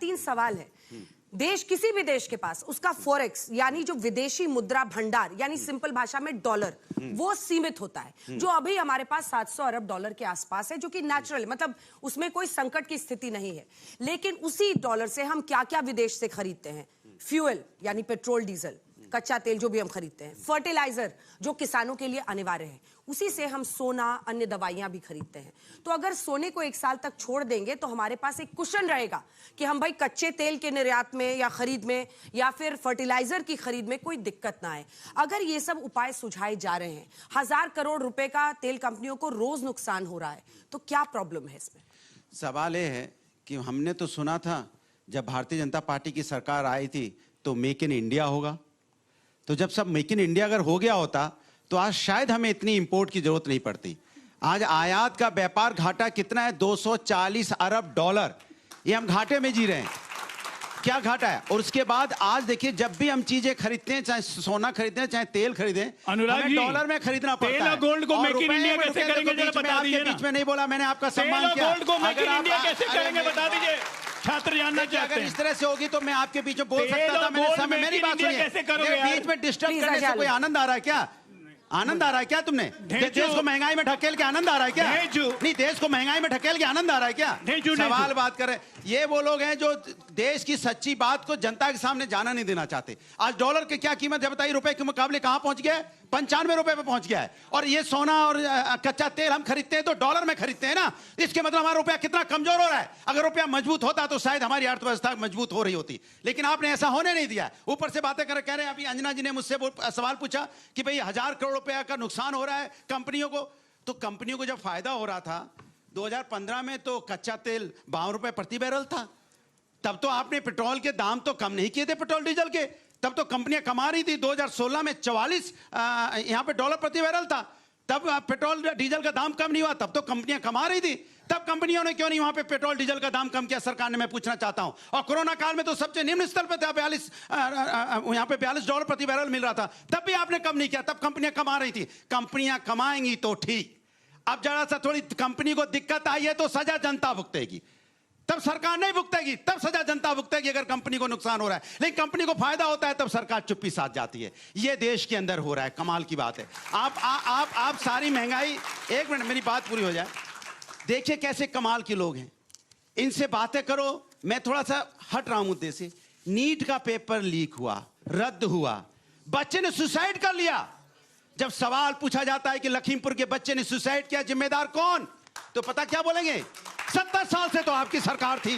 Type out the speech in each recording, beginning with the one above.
तीन सवाल है। देश, किसी भी देश के पास उसका फॉरेक्स यानी जो विदेशी मुद्रा भंडार यानी सिंपल भाषा में डॉलर, वो सीमित होता है, जो अभी हमारे पास 700 अरब डॉलर के आसपास है, जो कि नेचुरल, मतलब उसमें कोई संकट की स्थिति नहीं है। लेकिन उसी डॉलर से हम क्या क्या विदेश से खरीदते हैं? फ्यूल यानी पेट्रोल डीजल, कच्चा तेल जो भी हम खरीदते हैं, फर्टिलाइजर जो किसानों के लिए अनिवार्य है, उसी से हम सोना, अन्य दवाइयां भी खरीदते हैं। तो अगर सोने को 1 साल तक छोड़ देंगे तो हमारे पास एक कुशन रहेगा कि हम भाई कच्चे तेल के निर्यात में या खरीद में या फिर फर्टिलाइजर की खरीद में कोई दिक्कत ना आए। अगर ये सब उपाय सुझाए जा रहे हैं, 1000 करोड़ रुपए का तेल कंपनियों को रोज नुकसान हो रहा है, तो क्या प्रॉब्लम है इसमें? सवाल ये है कि हमने तो सुना था जब भारतीय जनता पार्टी की सरकार आई थी तो मेक इन इंडिया होगा। तो जब सब मेक इन इंडिया अगर हो गया होता तो आज शायद हमें इतनी इंपोर्ट की जरूरत नहीं पड़ती। आज आयात का व्यापार घाटा कितना है? 240 अरब डॉलर। ये हम घाटे में जी रहे हैं। क्या घाटा है? और उसके बाद आज देखिए, जब भी हम चीजें खरीदते हैं, चाहे सोना खरीदते हैं, चाहे तेल खरीदें, हमें डॉलर में खरीदना पड़ता है। गोल्ड को मेक इन इंडिया कैसे करेंगे जरा बता दीजिए। बीच में नहीं बोला मैंने, आपका सम्मान किया। गोल्ड को मेक इन इंडिया कैसे करेंगे बता दीजिए, छात्र जानना चाहते हैं। अगर इस तरह से होगी तो मैं आपके बीच में बोल सकता था। मैंने समय, मेरी बात सुनिए। बीच में डिस्टर्ब करने से कोई आनंद आ रहा है क्या? आनंद आ रहा है क्या? तुमने देश को महंगाई में ढकेल के आनंद आ रहा है क्या? नहीं, देश को महंगाई में ढकेल के आनंद आ रहा है क्या? सवाल बात कर रहे हैं। ये वो लोग हैं जो देश की सच्ची बात को जनता के सामने जाना नहीं देना चाहते। आज डॉलर की क्या कीमत है बताइए? रुपए के मुकाबले कहां पहुंच गया है? 95 रुपए पे पहुंच गया है। और ये सोना और कच्चा तेल हम खरीदते हैं तो डॉलर में खरीदते हैं ना। इसके मतलब हमारा रुपया कितना कमजोर हो रहा है। अगर रुपया मजबूत होता तो शायद हमारी अर्थव्यवस्था मजबूत हो रही होती, लेकिन आपने ऐसा होने नहीं दिया। ऊपर से बातें कह रहे हैं। अभी अंजना जी ने मुझसे सवाल पूछा कि भाई 1000 करोड़ रुपया का नुकसान हो रहा है कंपनियों को। तो कंपनियों को जब फायदा हो रहा था 2015 में, तो कच्चा तेल 52 रुपए प्रति बैरल था। तब तो आपने पेट्रोल के दाम तो कम नहीं किए थे, पेट्रोल डीजल के। तब तो कंपनियां कमा रही थी। 2016 में 44 यहां पे डॉलर प्रति बैरल था। तब पेट्रोल डीजल का दाम कम नहीं हुआ, तब तो कंपनियां कमा रही थी। तब कंपनियों ने क्यों नहीं वहां पे पेट्रोल डीजल का दाम कम किया सरकार ने? मैं पूछना चाहता हूं। और कोरोना काल में तो सबसे निम्न स्तर पे था, 42 यहां पे 42 डॉलर प्रति बैरल मिल रहा था। तब भी आपने कम नहीं किया, तब कंपनियां कमा रही थी। कंपनियां कमाएंगी तो ठीक। अब जरा सा थोड़ी कंपनी को दिक्कत आई है तो सजा जनता भुगतेगी, तब सरकार नहीं भुगतेगी। तब सजा जनता भुगतेगी अगर कंपनी को नुकसान हो रहा है। लेकिन कंपनी को फायदा होता है तब सरकार चुप्पी साध जाती है। ये देश के अंदर हो रहा है। कमाल की बात है। आप सारी महंगाई, एक मिनट मेरी बात पूरी हो जाए। देखिए कैसे कमाल के लोग हैं, इनसे बातें करो। मैं थोड़ा सा हट रहा हूं मुद्दे से। नीट का पेपर लीक हुआ, रद्द हुआ, बच्चे ने सुसाइड कर लिया। जब सवाल पूछा जाता है कि लखीमपुर के बच्चे ने सुसाइड किया, जिम्मेदार कौन? तो पता क्या बोलेंगे? 70 साल से तो आपकी सरकार थी।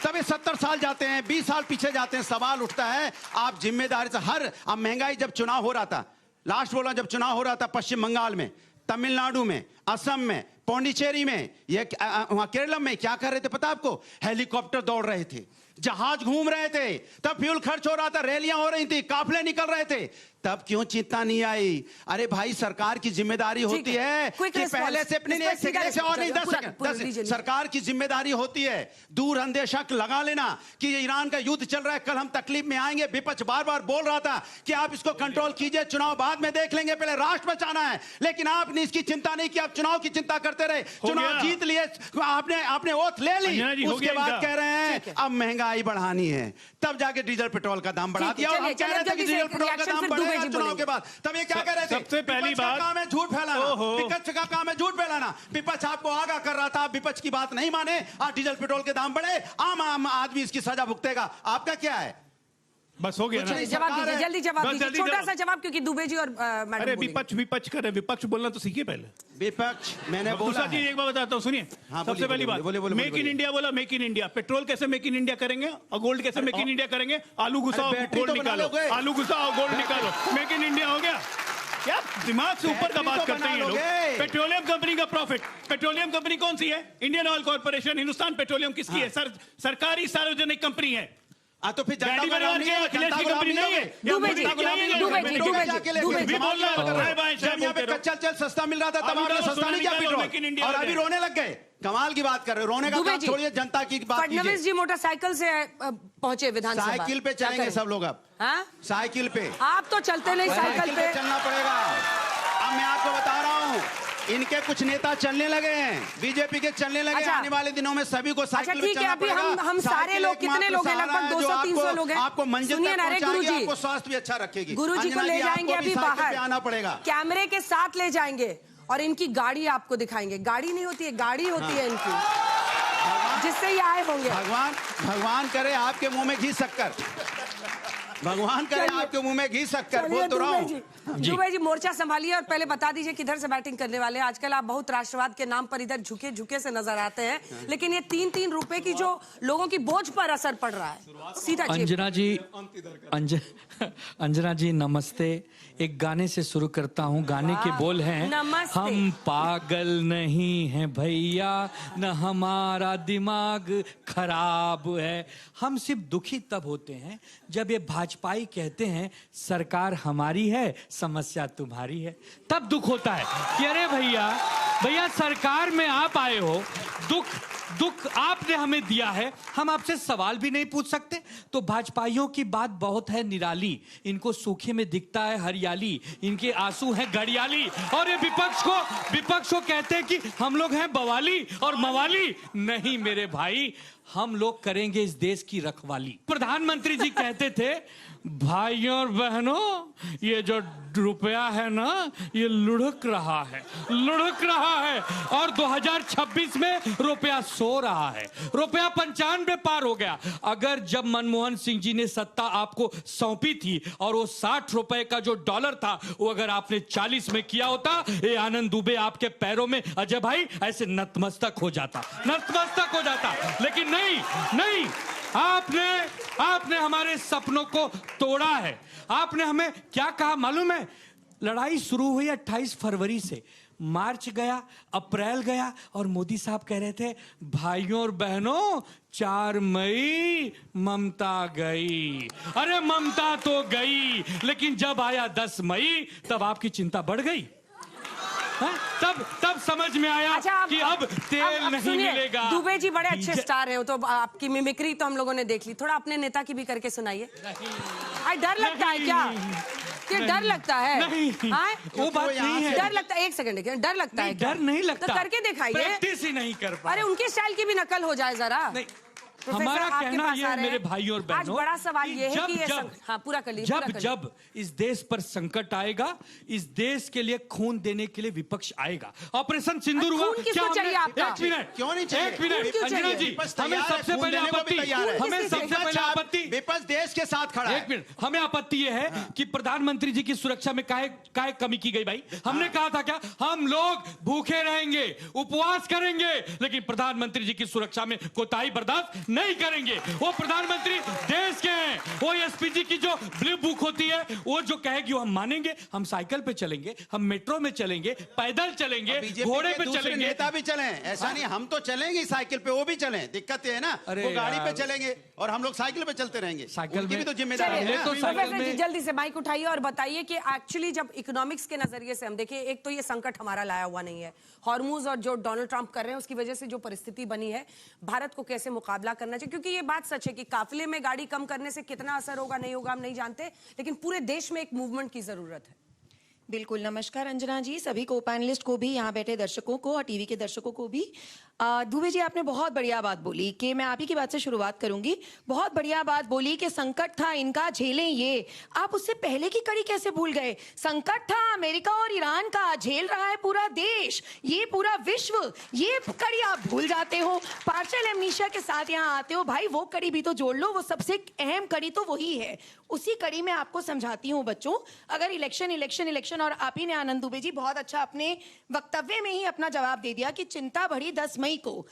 तब ये 70 साल जाते हैं, 20 साल पीछे जाते हैं। सवाल उठता है आप जिम्मेदारी से अब महंगाई, जब चुनाव हो रहा था, लास्ट बोला, जब चुनाव हो रहा था पश्चिम बंगाल में, तमिलनाडु में, असम में, पौंडीचेरी में, ये वहां केरल में, क्या कर रहे थे पता आपको? हेलीकॉप्टर दौड़ रहे थे, जहाज घूम रहे थे, तब फ्यूल खर्च हो रहा था, रैलियां हो रही थी, काफले निकल रहे थे। तब क्यों चिंता नहीं आई? अरे भाई, सरकार की जिम्मेदारी होती है कि पहले से अपने और नहीं 10 सेकंड, सरकार की जिम्मेदारी होती है दूर अंदेशा लगा लेना कि ये ईरान का युद्ध चल रहा है, कल हम तकलीफ में आएंगे। विपक्ष बार बार बोल रहा था कि आप इसको कंट्रोल कीजिए, चुनाव बाद में देख लेंगे, पहले राष्ट्र बचाना है। लेकिन आपने इसकी चिंता नहीं की, आप चुनाव की चिंता करते रहे। चुनाव जीत लिए, आपने ओथ ले ली, उसके बाद कह रहे हैं अब महंगाई बढ़ानी है। तब जाके डीजल पेट्रोल का दाम बढ़ा दिया। और हम कह रहे थे कि डीजल पेट्रोल का दाम बढ़ेगा चुनाव के बाद। तब ये क्या कह रहे थे? सबसे पहली बात, काम है झूठ फैलाना, विपक्ष का काम है झूठ फैलाना। विपक्ष आपको आगाह कर रहा था, आप विपक्ष की बात नहीं माने, आज डीजल पेट्रोल के दाम बढ़े, आम आदमी इसकी सजा भुगतेगा। आपका क्या है? बस हो गया ना? जवाब दीजिए, जल्दी जवाब दीजिए, छोटा सा जवाब, क्योंकि दुबे जी और मैडम। अरे विपक्ष कर रहे, विपक्ष बोलना तो सीखिए पहले। विपक्ष मैंने बोला। दूसरा चीज एक बात बताता हूँ, सुनिए। सबसे पहली बात, मेक इन इंडिया बोला, मेक इन इंडिया। पेट्रोल कैसे मेक इन इंडिया करेंगे और गोल्ड कैसे मेक इन इंडिया करेंगे? आलू घुसाओ, गोल्ड निकालो, आलू घुसाओ, गोल्ड निकालो, मेक इन इंडिया हो गया। क्या दिमाग से ऊपर का बात करते हैं ये लोग? पेट्रोलियम कंपनी का प्रॉफिट, पेट्रोलियम कंपनी कौन सी है? Indian oil corporation, Hindustan petroleum किसकी है? सरकारी सार्वजनिक कंपनी है। तो फिर जनता को नाम नहीं है, अखिलेश की कंपनी नहीं है। जब यहाँ पे कच्चा तेल सस्ता मिल रहा था तब आपने सस्ता नहीं किया पेट्रोल, और अभी रोने लग गए। कमाल की बात कर रहे हो। रोने का बात छोड़िए, जनता की बात कीजिए। फडणवीस जी मोटरसाइकिल से पहुंचे विधानसभा। साइकिल पे चलेंगे सब लोग अब। साइकिल पे आप तो चलते नहीं, साइकिल पे चलना पड़ेगा। अब मैं आपको बता रहा हूँ, इनके कुछ नेता चलने लगे हैं, बीजेपी के चलने लगे। अच्छा, आने वाले दिनों में सभी को साइकिल पे चलना पड़ेगा। हम सारे लोग कितने लोग हैं? लगभग 200-300 लोग हैं। आपको मंजिल तक पहुंचाएगी, आपको स्वास्थ्य भी अच्छा रखेगी। गुरुजी को ले जाएंगे अभी बाहर, आना पड़ेगा, कैमरे के साथ ले जाएंगे और इनकी गाड़ी आपको दिखाएंगे। गाड़ी नहीं होती है, गाड़ी होती है इनकी, जिससे ये आए होंगे। भगवान करे आपके मुंह में घी शक्कर, भगवान करे आपके मुंह में घी शक्कर। बोल तो रहा हूँ। दुबे जी मोर्चा संभालिए और पहले बता दीजिए किधर से बैटिंग करने वाले हैं। आजकल आप बहुत राष्ट्रवाद के नाम पर इधर झुके झुके से नजर आते हैं, लेकिन ये 3-3 रुपए की जो लोगों की बोझ पर असर पड़ रहा है। सीधा अंजना जी नमस्ते। एक गाने से शुरू करता हूँ। गाने के बोल हैं, हम पागल नहीं हैं भैया, न हमारा दिमाग खराब है। हम सिर्फ दुखी तब होते हैं जब ये भाजपाई कहते हैं सरकार हमारी है, समस्या तुम्हारी है। तब दुख होता है कि अरे भैया सरकार में आप आए हो, दुख आपने हमें दिया है, हम आपसे सवाल भी नहीं पूछ सकते। तो भाजपाइयों की बात बहुत है निराली, इनको सूखे में दिखता है हरियाली, इनके आंसू हैं गड़ियाली। और ये विपक्ष को कहते हैं कि हम लोग हैं बवाली और मवाली। नहीं मेरे भाई, हम लोग करेंगे इस देश की रखवाली। प्रधानमंत्री जी कहते थे भाइयों और बहनों, ये जो रुपया है ना, ये लुढ़क रहा है और 2026 में रुपया सो रहा है। रुपया 95 पार हो गया। अगर जब मनमोहन सिंह जी ने सत्ता आपको सौंपी थी और वो 60 रुपए का जो डॉलर था, वो अगर आपने 40 में किया होता, ये आनंद दुबे आपके पैरों में अजय भाई ऐसे नतमस्तक हो जाता। लेकिन नहीं, आपने हमारे सपनों को तोड़ा है। आपने हमें क्या कहा मालूम है? लड़ाई शुरू हुई 28 फरवरी से, मार्च गया, अप्रैल गया और मोदी साहब कह रहे थे भाइयों और बहनों 4 मई ममता गई। अरे ममता तो गई, लेकिन जब आया 10 मई तब आपकी चिंता बढ़ गई। तब समझ में आया कि अब तेल नहीं मिलेगा। दुबे जी बड़े अच्छे स्टार हैं, तो आपकी मिमिक्री तो हम लोगों ने देख ली, थोड़ा अपने नेता की भी करके सुनाइए। डर लगता है क्या? कि डर लगता है? नहीं, वो बात नहीं है। डर लगता है, एक सेकंड, डर लगता है? डर नहीं लगता, तो करके दिखाइए। प्रैक्टिस ही नहीं कर पा। अरे उनके स्टाइल की भी नकल हो जाए जरा। हमारा कहना यह है मेरे भाइयों और बहनों, आज बड़ा सवाल ये है कि ये पूरा कर लीजिए। जब इस देश पर संकट आएगा, इस देश के लिए खून देने के लिए विपक्ष आएगा। ऑपरेशन सिंदूर हुआ, क्या चाहिए आपका? क्यों नहीं चाहिए? एक मिनट अंजना जी, हमें सबसे पहले आपत्ति विपक्ष देश के साथ खड़ा है। एक मिनट, हमें आपत्ति यह है कि प्रधानमंत्री जी की सुरक्षा में काहे कमी की गई भाई? हमने कहा था क्या हम लोग भूखे रहेंगे, उपवास करेंगे, लेकिन प्रधानमंत्री जी की सुरक्षा में कोताही बर्दाश्त नहीं करेंगे। वो प्रधाधानमंत्री देश के हैं। वो एसपीजी की जो ब्लू बुक होती है, वो जो कहेगी वो हम मानेंगे। हम साइकिल पे चलेंगे, हम मेट्रो में चलेंगे, पैदल चलेंगे, घोड़े पे चलेंगे। नेता भी चलें, ऐसा नहीं हम तो चलेंगे साइकिल पे, वो भी चलें। दिक्कत ये है ना, वो गाड़ी पे चलेंगे और हम लोग साइकिल पे चलते रहेंगे। साइकिल की भी तो जिम्मेदारी है। प्रोफेसर जी जल्दी से माइक उठाइए और बताइए कि एक्चुअली जब इकोनॉमिक्स के नजरिए से हम देखें, एक तो ये संकट हमारा लाया हुआ नहीं है, हॉर्मुज और जो डोनाल्ड ट्रंप कर रहे हैं उसकी वजह से जो परिस्थिति बनी है, भारत को कैसे मुकाबला करना चाहिए? क्योंकि ये बात सच है कि काफिले में गाड़ी कम करने से कितना असर होगा नहीं होगा हम नहीं जानते, लेकिन पूरे देश में एक मूवमेंट की जरूरत है। बिल्कुल। नमस्कार अंजना जी, सभी को पैनलिस्ट को भी, यहाँ बैठे दर्शकों को और टीवी के दर्शकों को भी। दुबे जी आपने बहुत बढ़िया बात बोली कि मैं आप ही की बात से शुरुआत करूंगी। बहुत बढ़िया बात बोली कि संकट था इनका, झेलें ये। आप उससे पहले की कड़ी कैसे भूल गए? संकट था अमेरिका और ईरान का, झेल रहा है पूरा देश, ये पूरा विश्व, ये कड़ी आप भूल जाते हो। पार्शियल एमनीशिया के साथ यहाँ आते हो। भाई वो कड़ी भी तो जोड़ लो, वो सबसे अहम कड़ी तो वही है। उसी कड़ी में आपको समझाती हूँ बच्चों। अगर इलेक्शन और आप ही ने आनंद दुबे जी बहुत अच्छा अपने वक्तव्य में ही अपना जवाब दे दिया कि चिंता बढ़ी 10 मई को,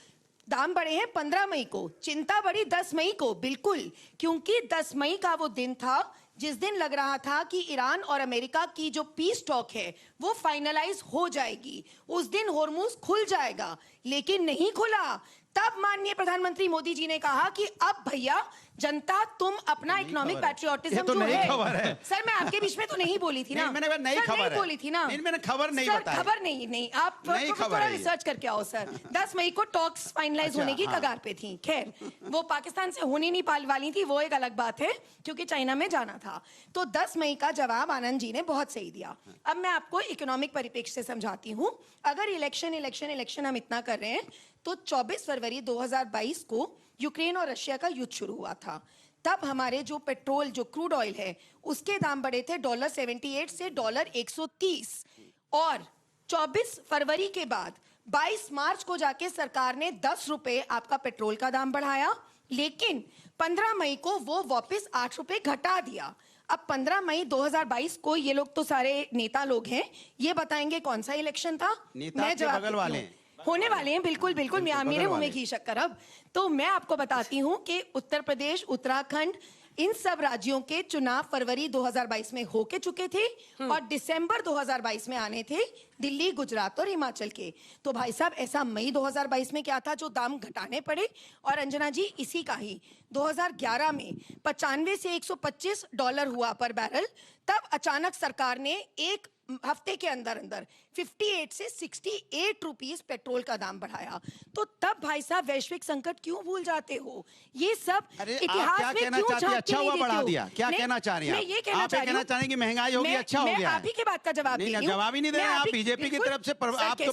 दाम बढ़े हैं 15 मई को, चिंता बढ़ी 10 मई को। बिल्कुल, क्योंकि 10 मई का वो दिन था जिस दिन लग रहा था कि ईरान और अमेरिका की जो पीस टॉक है वो फाइनलाइज हो जाएगी। उस दिन हॉर्मुज खुल जाएगा, लेकिन नहीं खुला। तब माननीय प्रधानमंत्री मोदी जी ने कहा कि अब भैया जनता तुम अपना इकोनॉमिक पैट्रियोटिज्म जो है, सर मैं आपके बीच में तो नहीं बोली थी ना, मैंने नई खबर बोली थी ना, मैंने खबर नहीं बताई, खबर नहीं आप थोड़ा रिसर्च करके आओ सर। 10 मई को टॉक्स फाइनलाइज होने की कगार पे थी। खैर वो पाकिस्तान से होनी नहीं वाली थी, वो एक अलग बात है क्योंकि चाइना में जाना था। तो 10 मई का जवाब आनंद जी ने बहुत सही दिया। अब मैं आपको इकोनॉमिक परिप्रेक्ष्य से समझाती हूँ। अगर इलेक्शन हम इतना कर रहे हैं तो 24 फरवरी 2022 को यूक्रेन और रशिया का युद्ध शुरू हुआ था। तब हमारे जो पेट्रोल जो क्रूड ऑयल है उसके दाम बढ़े थे $78 से $130 और 24 फरवरी के बाद 22 मार्च को जाके सरकार ने 10 रुपए आपका पेट्रोल का दाम बढ़ाया, लेकिन 15 मई को वो वापस 8 रुपए घटा दिया। अब 15 मई 2022 को ये लोग तो सारे नेता लोग हैं, ये बताएंगे कौन सा इलेक्शन था? मैं जवाब बगल वाले होने वाले हैं, बिल्कुल मेरे मुंह में घी शक्कर। अब तो मैं आपको बताती हूं कि उत्तर प्रदेश, उत्तराखंड, इन सब राज्यों के चुनाव फरवरी 2022 में होके चुके थे और दिसंबर 2022 में आने थे दिल्ली, गुजरात और हिमाचल के। तो भाई साहब ऐसा मई 2022 में क्या था जो दाम घटाने पड़े? और अंजना जी इसी का ही 2011 में 95 से $125 हुआ पर बैरल। तब अचानक सरकार ने एक हफ्ते के अंदर 58 से 68 रुपीस पेट्रोल का दाम बढ़ाया। तो तब भाई साहब वैश्विक संकट क्यों भूल जाते हो? ये सब इतिहास में क्यों झांकते अच्छा हुआ नहीं बढ़ा देते दिया? हो? क्या कहना चाह रही हैं? मैं ये कहना आप चाह रही कहना चाह रही हैं कि महंगाई होगी, अच्छा हो गया? आप ही के बात का जवाब दे रही हूं। जवाब ही नहीं दे रहे आप बीजेपी की तरफ से, आप तो प्रवक्ता की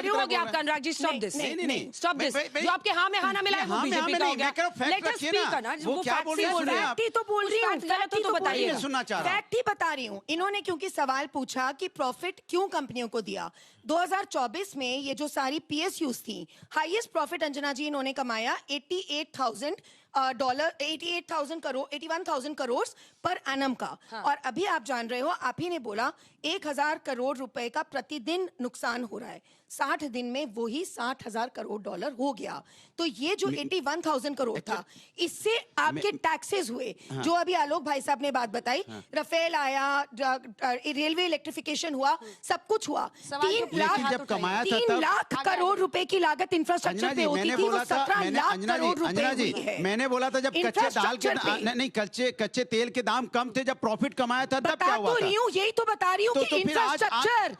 तरफ। आप अनुराग जी स्टॉप दिस, नहीं स्टॉप दिस। जो आपके हाँ में हाँ ना मिला है वो बीजेपी का हो गया। फैक्ट रखिए ना, वो क्या बोल रही है? फैक्ट ही तो बोल रही हूँ, गलत हो तो बताइए। सुनना चाह रहा हूं, फैक्ट ही बता रही हूँ। इन्होंने क्योंकि सवाल पूछा कि प्रॉफिट क्यों कंपनियों को दिया। 2024 में ये जो सारी PSUs थी, हाईएस्ट प्रॉफिट अंजना जी इन्होंने कमाया $81,000 करोड़ पर एनम का। और अभी आप जान रहे हो, आप ही ने बोला 1,000 करोड़ रुपए का प्रतिदिन नुकसान हो रहा है। 60 दिन में वही $60,000 करोड़ हो गया। तो ये जो 81,000 करोड़ था, इससे आपके टैक्सेस हुए। जो अभी आलोक भाई साहब ने बात बताई, रफेल आया, रेलवे इलेक्ट्रिफिकेशन हुआ, सब कुछ हुआ। 3 लाख करोड़ रुपए की लागत इंफ्रास्ट्रक्चर पे होती थी, वो 17 लाख करोड़ रुपए हुई है। मैंने बोला था जब कच्चे दाल के नहीं कच्चे तेल के दाम कम थे, जब प्रॉफिट कमाया था तब क्या हुआ था? यही तो बता रही हूँ कि इंफ्रास्ट्रक्चर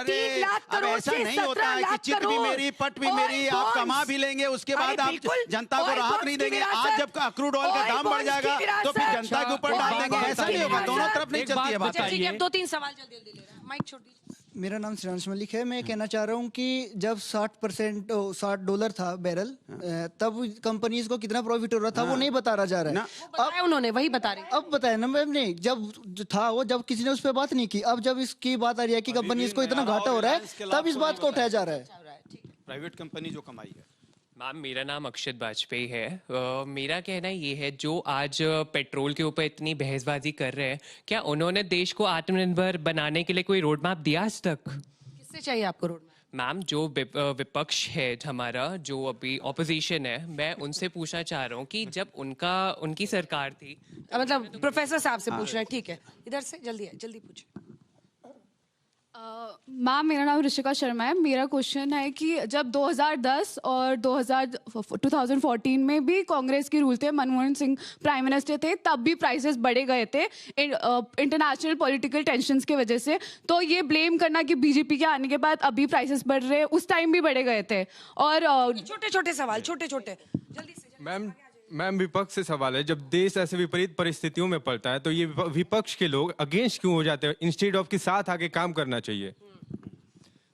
3 लाख करोड़ से 17 लाख चित भी मेरी, पट भी मेरी, आप कमा भी लेंगे, उसके बाद आप जनता को राहत नहीं देंगे। आज जब क्रूड ऑयल का दाम बढ़ जाएगा तो फिर जनता के ऊपर डाल देंगे, ऐसा नहीं होगा। दोनों तरफ नहीं चलती है बात। ठीक है, 2-3 सवाल जल्दी ले रहा है। माइक छोड़ दीजिए। मेरा नाम श्रेयांश मलिक है। मैं कहना चाह रहा हूँ कि जब $60 था बैरल, तब कंपनीज को कितना प्रॉफिट हो रहा था वो नहीं बता रहा जा रहा है। अब उन्होंने वही बता रही। अब बताया ना मैम ने, जब जो था वो, जब किसी ने उस पर बात नहीं की। अब जब इसकी बात आ रही है कि कंपनीज को इतना घाटा हो रहा है, तब इस बात को उठाया जा रहा है। प्राइवेट कंपनी जो कमाई है। मैम मेरा नाम अक्षत वाजपेयी है। मेरा कहना ये है, जो आज पेट्रोल के ऊपर इतनी बहसबाजी कर रहे हैं, क्या उन्होंने देश को आत्मनिर्भर बनाने के लिए कोई रोड मैप दिया आज तक? किससे चाहिए आपको रोड मैप? मैम जो विपक्ष है हमारा, जो अभी ऑपोजिशन है, मैं उनसे पूछना चाह रहा हूँ कि जब उनकी सरकार थी, मतलब प्रोफेसर साहब से पूछ रहे हैं, ठीक है, इधर से जल्दी पूछे। मैम मेरा नाम ऋषिका शर्मा है। मेरा क्वेश्चन है कि जब 2010 और 2014 में भी कांग्रेस के रूल थे, मनमोहन सिंह प्राइम मिनिस्टर थे, तब भी प्राइसेस बढ़े गए थे इंटरनेशनल पॉलिटिकल टेंशन्स की वजह से। तो ये ब्लेम करना कि बीजेपी के आने के बाद अभी प्राइसेस बढ़ रहे हैं, उस टाइम भी बढ़े गए थे। और छोटे सवाल, छोटे जल्दी से। मैम विपक्ष से सवाल है, जब देश ऐसे विपरीत परिस्थितियों में पड़ता है तो ये विपक्ष के लोग अगेंस्ट क्यों हो जाते हैं, इंस्टेड ऑफ के साथ आके काम करना चाहिए?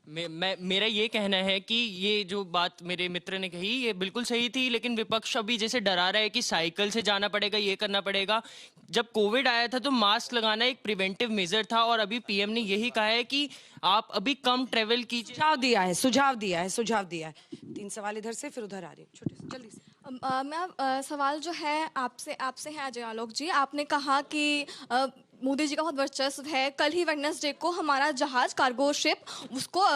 मेरा ये कहना है कि ये जो बात मेरे मित्र ने कही ये बिल्कुल सही थी, लेकिन विपक्ष अभी जैसे डरा रहा है कि साइकिल से जाना पड़ेगा, ये करना पड़ेगा। जब कोविड आया था तो मास्क लगाना एक प्रिवेंटिव मेजर था, और अभी पीएम ने यही कहा है कि आप अभी कम ट्रेवल कीजिए। सुझाव दिया है। 3 सवाल इधर से, फिर उधर आ रही हूँ, छोटे से, जल्दी से। मैम सवाल जो है आपसे है अजय आलोक जी। आपने कहा कि मोदी जी का बहुत वर्चस्व है। कल ही वेडनेसडे को हमारा जहाज, कार्गो शिप, उसको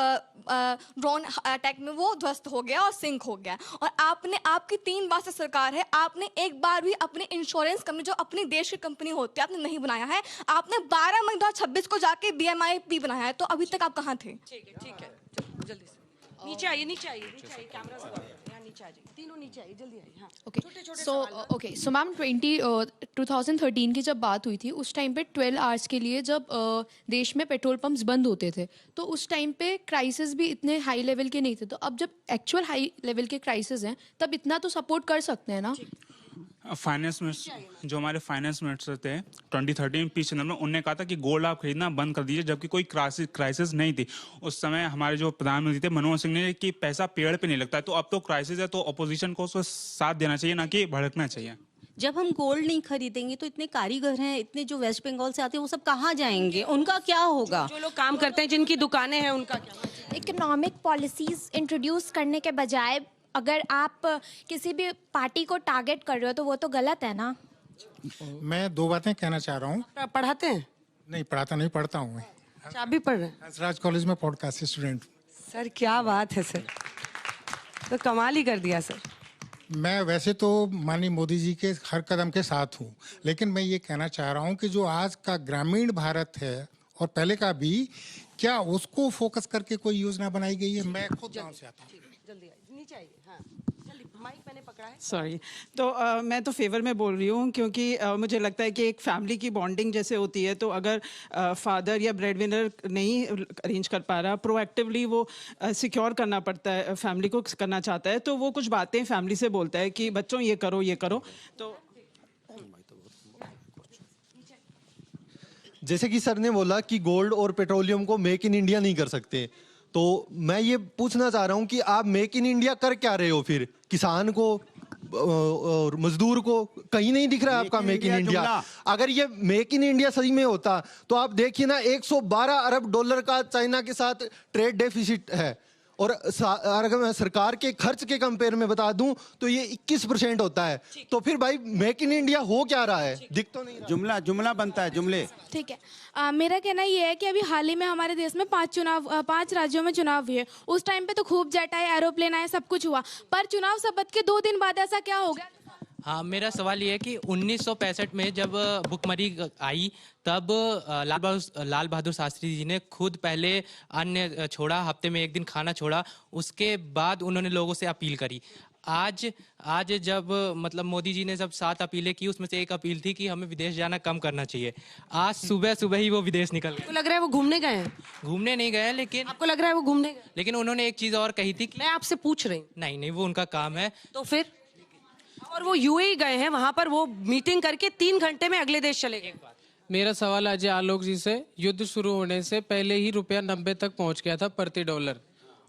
ड्रोन अटैक में वो ध्वस्त हो गया और सिंक हो गया। और आपकी 3 बार से सरकार है, आपने एक बार भी अपनी इंश्योरेंस कंपनी, जो अपनी देश की कंपनी होती है, आपने नहीं बनाया है। आपने 12 मई 2026 को जाके BMIP बनाया है, तो अभी तक आप कहाँ थे? ठीक है, जल्दी से। नीचे आइए, नीचे आइए, नीचे आइए, कैमरा से यहाँ नीचे आ जाइए, तीनों नीचे आइए, जल्दी आइए। हाँ, ओके सो मैम 2013 की जब बात हुई थी उस टाइम पे 12 आवर्स के लिए जब देश में पेट्रोल पंप्स बंद होते थे तो उस टाइम पे क्राइसिस भी इतने हाई लेवल के नहीं थे, तो अब जब एक्चुअल हाई लेवल के क्राइसिस हैं तब इतना तो सपोर्ट कर सकते हैं ना। फाइनेंस मिनिस्टर जो हमारे फाइनेंस मिनिस्टर थे 2013 में पी चिदम्बरम, उन्होंने कहा था कि गोल्ड आप खरीदना बंद कर दीजिए, जबकि कोई क्राइसिस नहीं थी उस समय। हमारे जो प्रधानमंत्री थे मनमोहन सिंह ने कि पैसा पेड़ पे नहीं लगता है, तो अब तो क्राइसिस है तो अपोजिशन को उसको साथ देना चाहिए, ना कि भड़कना चाहिए। जब हम गोल्ड नहीं खरीदेंगे तो इतने कारीगर हैं, इतने जो वेस्ट बंगाल से आते हैं वो सब कहाँ जाएंगे, उनका क्या होगा? जो लोग काम करते हैं, जिनकी दुकानें हैं, उनका क्या? इकोनॉमिक पॉलिसीज इंट्रोड्यूस करने के बजाय अगर आप किसी भी पार्टी को टारगेट कर रहे हो तो वो तो गलत है ना। मैं दो बातें कहना चाह रहा हूँ। पढ़ाते हैं? नहीं पढ़ाता, नहीं पढ़ता हूँ। अच्छा, आप भी पढ़ रहे हैं? हंसराज कॉलेज में पॉडकास्ट स्टूडेंट। सर क्या बात है सर, तो कमाल ही कर दिया सर। मैं वैसे तो माननीय मोदी जी के हर कदम के साथ हूँ, लेकिन मैं ये कहना चाह रहा हूँ कि जो आज का ग्रामीण भारत है और पहले का भी, क्या उसको फोकस करके कोई योजना बनाई गई है? मैं खुद गाँव से आता हूँ। जल्दी आइए, नीचे आइए। हाँ, जल्दी, माइक मैंने पकड़ा है। सॉरी, तो मैं तो फेवर में बोल रही हूँ क्योंकि मुझे लगता है कि एक फैमिली की बॉन्डिंग जैसे होती है, तो अगर फादर या ब्रेड विनर नहीं अरेंज कर पा रहा, प्रोएक्टिवली वो सिक्योर करना पड़ता है, फैमिली को करना चाहता है, तो वो कुछ बातें फैमिली से बोलता है कि बच्चों ये करो ये करो। तो जैसे कि सर ने बोला कि गोल्ड और पेट्रोलियम को मेक इन इंडिया नहीं कर सकते, तो मैं ये पूछना चाह रहा हूं कि आप मेक इन इंडिया कर क्या रहे हो फिर? किसान को और मजदूर को कहीं नहीं दिख रहा है आपका मेक इन इंडिया। अगर ये मेक इन इंडिया सही में होता तो आप देखिए ना, 112 अरब डॉलर का चाइना के साथ ट्रेड डेफिसिट है, और अगर मैं सरकार के खर्च के कंपेयर में बता दूं तो ये 21% होता है। तो फिर भाई मेक इन इंडिया हो क्या रहा है? दिख तो नहीं रहा। जुमला बनता है, जुमले। ठीक है, मेरा कहना ये है कि अभी हाल ही में हमारे देश में 5 राज्यों में चुनाव हुए। उस टाइम पे तो खूब जेट आए, एरोप्लेन आए, सब कुछ हुआ, पर चुनाव शपथ के 2 दिन बाद ऐसा क्या हो गया? हाँ, मेरा सवाल ये है कि 1965 में जब भुखमरी आई तब लाल बहादुर शास्त्री जी ने खुद पहले अन्न छोड़ा, हफ्ते में 1 दिन खाना छोड़ा, उसके बाद उन्होंने लोगों से अपील करी। आज जब मतलब मोदी जी ने जब 7 अपीलें की, उसमें से एक अपील थी कि हमें विदेश जाना कम करना चाहिए। आज सुबह ही वो विदेश निकल गए। आपको लग रहा है वो घूमने गए हैं? घूमने नहीं गए, लेकिन आपको लग रहा है वो घूमने गए? लेकिन उन्होंने एक चीज और कही थी कि मैं आपसे पूछ रही हूँ। नहीं, वो उनका काम है। तो फिर और वो यूएई गए हैं, वहां पर वो मीटिंग करके 3 घंटे में अगले देश चले गए। मेरा सवाल अजय आलोक जी से, युद्ध शुरू होने से पहले ही रुपया 90 तक पहुंच गया था प्रति डॉलर,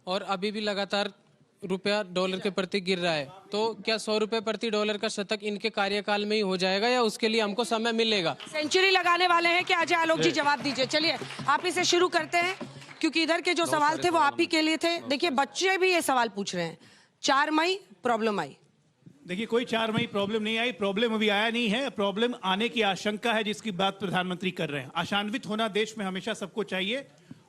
और अभी भी लगातार रुपया डॉलर के प्रति गिर रहा है, तो क्या 100 रुपए प्रति डॉलर का शतक इनके कार्यकाल में ही हो जाएगा या उसके लिए हमको समय मिलेगा? सेंचुरी लगाने वाले हैं कि अजय आलोक जी जवाब दीजिए। चलिए आप इसे शुरू करते हैं, क्योंकि इधर के जो सवाल थे वो आप ही के लिए थे। देखिए बच्चे भी ये सवाल पूछ रहे हैं। 4 मई प्रॉब्लम आई। देखिए, कोई 4 मई प्रॉब्लम नहीं आई, प्रॉब्लम अभी आया नहीं है, प्रॉब्लम आने की आशंका है, जिसकी बात प्रधानमंत्री कर रहे हैं। आशान्वित होना देश में हमेशा सबको चाहिए,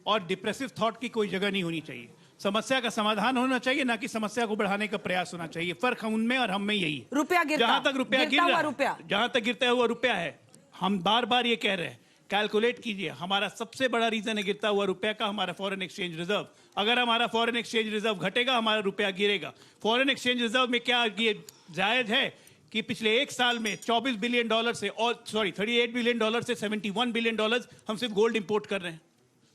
और डिप्रेसिव थॉट की कोई जगह नहीं होनी चाहिए। समस्या का समाधान होना चाहिए, ना कि समस्या को बढ़ाने का प्रयास होना चाहिए। फर्क उनमें और हम में यही है। रुपया गिरता, जहां तक रुपया गिर रहा है, जहां तक गिरता हुआ रुपया है, हम बार बार ये कह रहे हैं, कैलकुलेट कीजिए। हमारा सबसे बड़ा रीजन है गिरता हुआ रुपया का, हमारा फॉरेन एक्सचेंज रिजर्व। अगर हमारा फॉरेन एक्सचेंज रिजर्व घटेगा, हमारा रुपया गिरेगा। फॉरेन एक्सचेंज रिजर्व में क्या ये जायज है कि पिछले 1 साल में 24 बिलियन डॉलर से, और 38 बिलियन डॉलर से 71 बिलियन डॉलर हम सिर्फ गोल्ड इंपोर्ट कर रहे हैं?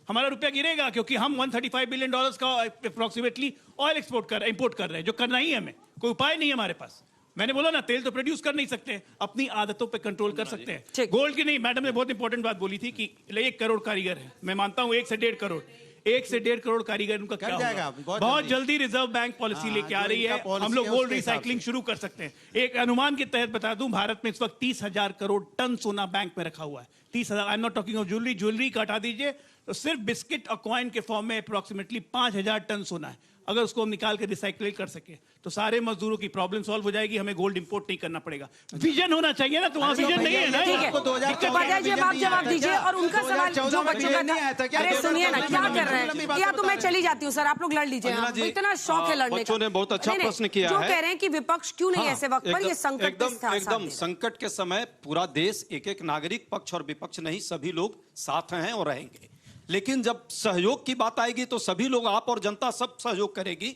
हमारा रुपया गिरेगा क्योंकि हम 135 बिलियन डॉलर्स का अप्रोक्सीमेटली ऑयल इंपोर्ट कर रहे हैं, जो करना ही है हमें। कोई उपाय नहीं है हमारे पास। मैंने बोला ना, तेल तो प्रोड्यूस कर नहीं सकते, अपनी आदतों पे कंट्रोल कर सकते हैं। गोल्ड की नहीं, मैडम ने बहुत इंपॉर्टेंट बात बोली थी कि 1 करोड़ कारीगर है। मैं मानता हूं 1 से 1.5 करोड़, 1 से 1.5 करोड़ कारीगर, उनका क्या होगा? बहुत जल्दी रिजर्व बैंक पॉलिसी लेके आ रही है, हम लोग गोल्ड रिसाइकलिंग शुरू कर सकते हैं। एक अनुमान के तहत बता दूं, भारत में इस वक्त 30,000 करोड़ टन सोना बैंक में रखा हुआ है। 30,000, I am not talking of jewellery का हटा दीजिए, तो सिर्फ बिस्किट और कॉइन के फॉर्म में अप्रोक्सीमेटली 5,000 टन सोना है। अगर उसको हम निकाल के रिसाइकल कर सके तो सारे मजदूरों की प्रॉब्लम सॉल्व हो जाएगी, हमें गोल्ड इंपोर्ट नहीं करना पड़ेगा। विजन होना चाहिए ना, तो वहाँ विजन नहीं है ना। ठीक है, आप जवाब दीजिए। और उनका सवाल जो बच्चों का था, अरे सुनिए ना, क्या कर रहे हैं? या तो मैं चली जाती हूँ सर, आप लोग लड़ लीजिए। इतना शौक है लड़ने का। बच्चों ने बहुत अच्छा प्रश्न किया है। जो कह रहे हैं कि विपक्ष क्यों नहीं ऐसे वक्त पर, ये संकट एकदम संकट के समय पूरा देश, एक नागरिक, पक्ष और विपक्ष नहीं, सभी लोग साथ हैं और रहेंगे। लेकिन जब सहयोग की बात आएगी तो सभी लोग, आप और जनता सब सहयोग करेगी।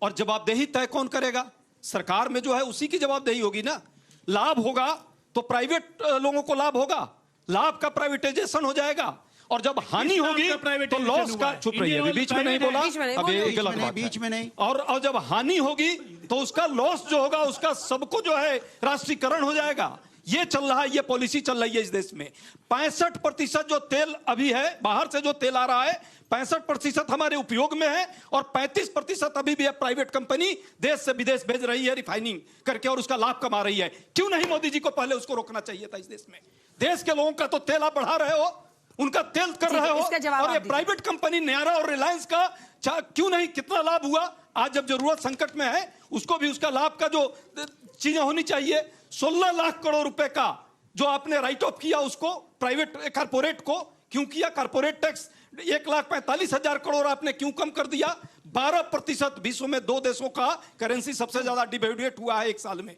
और जवाबदेही तय कौन करेगा? सरकार में जो है उसी की जवाबदेही होगी ना। लाभ होगा तो प्राइवेट लोगों को लाभ होगा, लाभ का प्राइवेटाइजेशन हो जाएगा। और जब हानि होगी तो लॉस का, चुप रहिए, अभी बीच में नहीं बोला, अभी गलत बात, बीच में नहीं। और जब हानि होगी तो उसका लॉस जो होगा उसका सबको जो है राष्ट्रीयकरण हो जाएगा। ये चल रहा है, ये पॉलिसी चल रही है इस देश में। 65% जो तेल अभी है, बाहर से जो तेल आ रहा है 65% हमारे उपयोग में है, और 35% अभी भी प्राइवेट कंपनी देश से विदेश भेज रही है रिफाइनिंग करके, और उसका लाभ कमा रही है। क्यों नहीं मोदी जी को पहले उसको रोकना चाहिए था इस देश में? देश के लोगों का तो तेल आप बढ़ा रहे हो, उनका तेल कर रहे हो, और ये प्राइवेट कंपनी न्यारा और रिलायंस का क्यों नहीं, कितना लाभ हुआ? आज जब जरूरत संकट में है उसको भी उसका लाभ का जो चीजें होनी चाहिए। 16 लाख करोड़ रुपए का जो आपने राइट ऑफ किया उसको प्राइवेट कारपोरेट को क्यों किया? कारपोरेट टैक्स 1,45,000 करोड़ आपने क्यों कम कर दिया? 12% विश्व में 2 देशों का करेंसी सबसे ज्यादा डिवेल्युएट हुआ है एक साल में,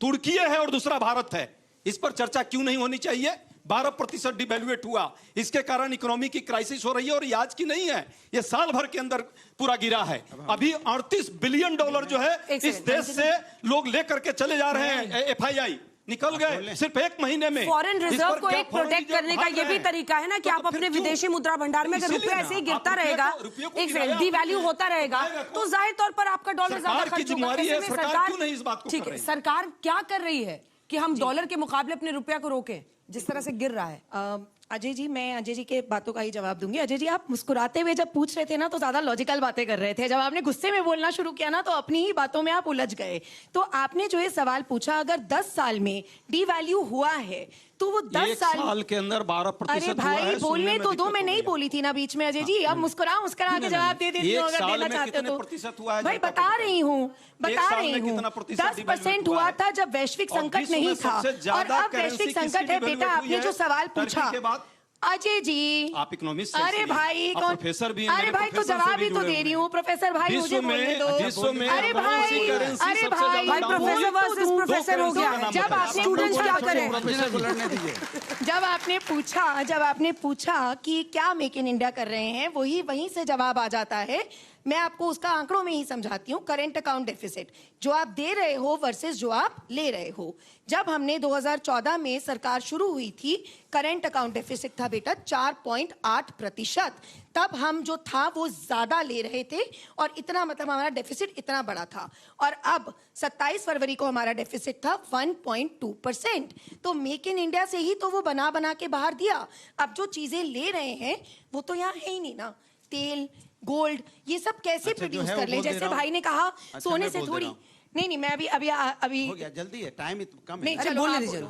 तुर्की है और दूसरा भारत है। इस पर चर्चा क्यों नहीं होनी चाहिए? 12% डिवेल्युएट हुआ, इसके कारण इकोनॉमी की क्राइसिस हो रही है, और ये आज की नहीं है, ये साल भर के अंदर पूरा गिरा है। अभी $38 बिलियन जो है इस देश से लोग लेकर के चले जा रहे हैं। FII निकल गए सिर्फ 1 महीने में। फॉरेन रिजर्व को एक प्रोटेक्ट करने का ये भी तरीका है ना कि आप अपने विदेशी मुद्रा भंडार में अगर रुपया ऐसे ही गिरता रहेगा, एक डिवैल्यू होता रहेगा, तो जाहिर तौर पर आपका डॉलर ज्यादा खर्च होगा। सरकार, ठीक है, सरकार क्या कर रही है कि हम डॉलर के मुकाबले अपने रुपया को रोकें जिस तरह से गिर रहा है? अजय जी, मैं अजय जी के बातों का ही जवाब दूंगी। अजय जी, आप मुस्कुराते हुए जब पूछ रहे थे ना तो ज्यादा लॉजिकल बातें कर रहे थे, जब आपने गुस्से में बोलना शुरू किया ना तो अपनी ही बातों में आप उलझ गए। तो आपने जो ये सवाल पूछा, अगर 10 साल में डिवैल्यू हुआ है तो वो 10 साल के अंदर 12% अरे भाई बोलने तो दो, मैं नहीं बोली थी ना बीच में अजय जी। अब मुस्कुरा के जवाब दे देती हूँ अगर देना चाहते तो। भाई बता रही हूँ 10% हुआ था जब वैश्विक संकट नहीं था, और अब वैश्विक संकट है। बेटा आपने जो सवाल पूछा अजय जी, आप इकोनॉमिस्ट, अरे भाई कौन प्रोफेसर भी, अरे भाई तो जवाब ही तो दे रही हूँ प्रोफेसर भाई, मुझे बोलने दो। अरे भाई प्रोफेसर वर्सेस प्रोफेसर हो गया। जब आपने स्टूडेंट्स क्या करें? जब आपने पूछा कि क्या मेक इन इंडिया कर रहे हैं, वहीं से जवाब आ जाता है। मैं आपको उसका आंकड़ों में ही समझाती हूँ। करेंट अकाउंट डेफिसिट जो आप दे रहे हो वर्सेस जो आप ले रहे हो। जब हमने 2014 में सरकार शुरू हुई थी, करेंट अकाउंट डेफिसिट था बेटा 4.8%। तब हम जो था वो ज्यादा ले रहे थे, और इतना मतलब हमारा डेफिसिट इतना बड़ा था। और अब 27 फरवरी को हमारा डेफिसिट था 1.2%। तो मेक इन इंडिया से ही तो वो बना के बाहर दिया। अब जो चीजें ले रहे हैं वो तो यहाँ है ही नहीं ना। तेल, गोल्ड, ये सब कैसे प्रोड्यूस कर ले? जैसे भाई ने कहा सोने से थोड़ी नहीं, मैं अभी हो गया, जल्दी है, टाइम कम है। नहीं, बोलने दीजिए।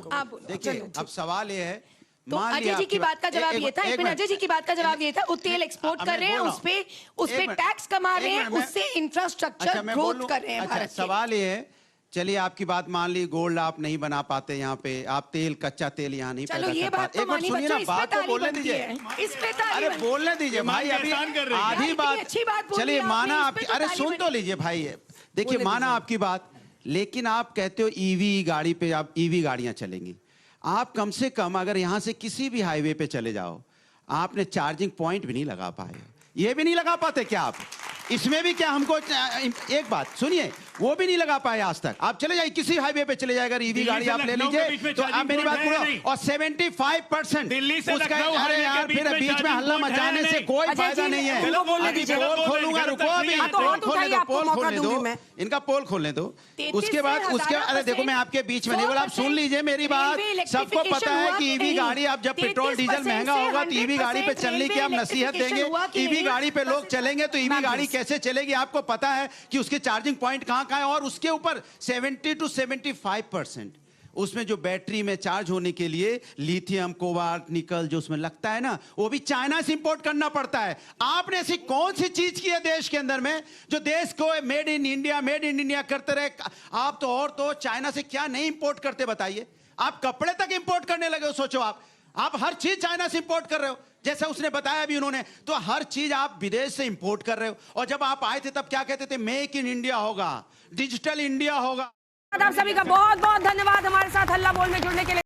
देखिए अब सवाल ये है, तो अजय जी की बात का जवाब ये था, अजय जी की बात का जवाब ये था, वो तेल एक्सपोर्ट कर रहे हैं, उस पे टैक्स कमा रहे हैं, उससे इंफ्रास्ट्रक्चर ग्रोथ कर रहे हैं। सवाल ये है, चलिए आपकी बात मान ली, गोल्ड आप नहीं बना पाते यहाँ पे, आप तेल, कच्चा तेल यहाँ नहीं पैदा कर पाते। एक मिनट सुनिए ना, बात तो बोलने दीजिए। अरे बोलने दीजिए भाई, अभी आधी बात, चलिए माना आपकी, अरे सुन तो लीजिए भाई। देखिए माना आपकी बात, लेकिन आप कहते हो ईवी गाड़ी पे, आप ईवी गाड़ियां चलेंगी। आप कम से कम अगर यहाँ से किसी भी हाईवे पे चले जाओ, आपने चार्जिंग पॉइंट भी नहीं लगा पाए। ये भी नहीं लगा पाते क्या आप? इसमें भी क्या हमको, एक बात सुनिए, वो भी नहीं लगा पाए आज तक। आप चले जाइए किसी हाईवे पे चले जाएगा, ईवी गाड़ी आप ले लीजिए, तो आप मेरी बात सुनो। और 75% दिल्ली से उसका, अरे यार फिर बीच में हल्ला मचाने से कोई फायदा नहीं है। पोल खोलूंगा, रुको अभी, पोल खोलने दो, पोल खोलने दो, इनका पोल खोलने दो। उसके बाद अरे देखो मैं आपके बीच में नहीं बोला, आप सुन लीजिए मेरी बात। सबको पता है कि ईवी गाड़ी, अब जब पेट्रोल डीजल महंगा होगा तो ईवी गाड़ी पे चलने की हम नसीहत देंगे। ईवी गाड़ी पे लोग चलेंगे तो ईवी गाड़ी कैसे चलेगी? आपको पता है कि उसके चार्जिंग पॉइंट कहां है, और उसके ऊपर 70 to 75% उसमें जो बैटरी में चार्ज होने के लिए लिथियम, कोबाल्ट, निकल जो उसमें लगता है ना, वो भी चाइना से इंपोर्ट करना पड़ता है। आपने ऐसी कौन सी चीज की है देश के अंदर में जो देश को मेड इन इंडिया करते रहे? आप तो, और तो चाइना से क्या नहीं इंपोर्ट करते बताइए? आप कपड़े तक इंपोर्ट करने लगे हो। सोचो आप हर चीज चाइना से इंपोर्ट कर रहे हो, जैसे उसने बताया अभी उन्होंने, तो हर चीज आप विदेश से इंपोर्ट कर रहे हो। और जब आप आए थे तब क्या कहते थे? मेक इन इंडिया होगा, डिजिटल इंडिया होगा। आप सभी का बहुत बहुत धन्यवाद हमारे साथ हल्ला बोल में जुड़ने के लिए।